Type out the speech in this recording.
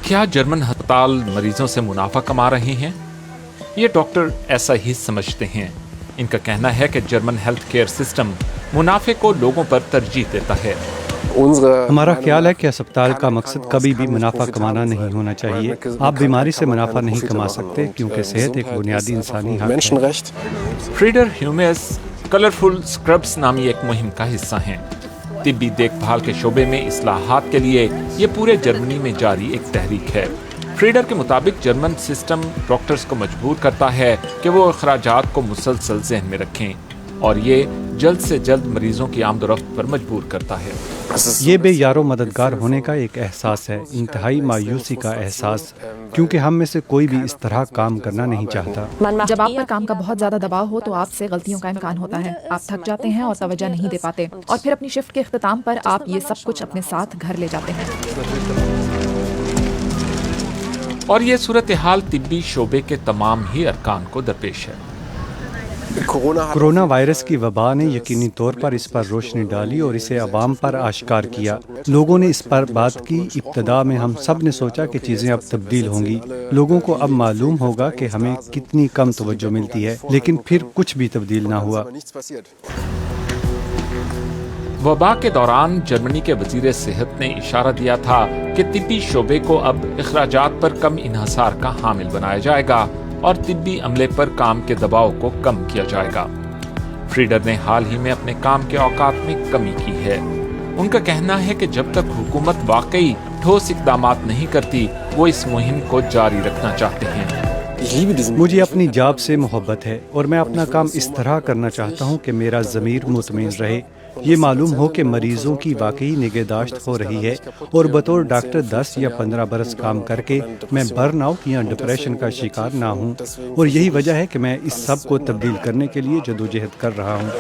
क्या जर्मन अस्पताल मरीजों से मुनाफा कमा रहे हैं? ये डॉक्टर ऐसा ही समझते हैं। इनका कहना है कि जर्मन हेल्थ केयर सिस्टम मुनाफे को लोगों पर तरजीह देता है। हमारा ख्याल है कि अस्पताल का मकसद कभी भी मुनाफा कमाना नहीं होना चाहिए। आप बीमारी से मुनाफा नहीं कमा सकते क्योंकि सेहत एक बुनियादी इंसानी हक है। फ्रीडर ह्यूमेस कलरफुल स्क्रब्स नामी एक मुहिम का हिस्सा हैं। तिब्बी देखभाल के शोबे में इस्लाहात के लिए ये पूरे जर्मनी में जारी एक तहरीक है। फ्रीडर के मुताबिक जर्मन सिस्टम डॉक्टर्स को मजबूर करता है कि वो अखराजात को मुसलसल ज़हन में रखें और ये जल्द से जल्द मरीजों की आमदोरफ्त पर मजबूर करता है। ये बेयारो मददगार होने का एक एहसास है, इंतहाई मायूसी का एहसास, क्योंकि हम में से कोई भी इस तरह काम करना नहीं चाहता। जब आप पर काम का बहुत ज्यादा दबाव हो तो आपसे गलतियों का इम्कान होता है। आप थक जाते हैं और तवज्जो नहीं दे पाते और फिर अपनी शिफ्ट के इख्तिताम पर आप ये सब कुछ अपने साथ घर ले जाते हैं। और ये सूरत हाल तिब्बी शोबे के तमाम ही अरकान को दरपेश है। कोरोना वायरस की वबा ने यकीनी तौर पर इस पर रोशनी डाली और इसे अवाम पर आश्कार किया। लोगों ने इस पर बात की। इब्तदा में हम सब ने सोचा कि चीज़ें अब तब्दील होंगी। लोगों को अब मालूम होगा कि हमें कितनी कम तवज्जो मिलती है, लेकिन फिर कुछ भी तब्दील ना हुआ। वबा के दौरान जर्मनी के वजीर सेहत ने इशारा दिया था कि तिब्बी शोबे को अब अखराजात पर कम इन्हसार का हामिल बनाया जाएगा और तिब्बी अमले पर काम के दबाव को कम किया जाएगा। फ्रीडर ने हाल ही में अपने काम के औकात में कमी की है। उनका कहना है कि जब तक हुकूमत वाकई ठोस इक़दामात नहीं करती, वो इस मुहिम को जारी रखना चाहते हैं। मुझे अपनी जॉब से मोहब्बत है और मैं अपना काम इस तरह करना चाहता हूँ कि मेरा ज़मीर मुतमईन रहे। ये मालूम हो कि मरीजों की वाकई निगहदाश्त हो रही है और बतौर डॉक्टर 10 या 15 बरस काम करके मैं बर्न आउट या डिप्रेशन का शिकार ना हूँ। और यही वजह है कि मैं इस सब को तब्दील करने के लिए जदोजहद कर रहा हूँ।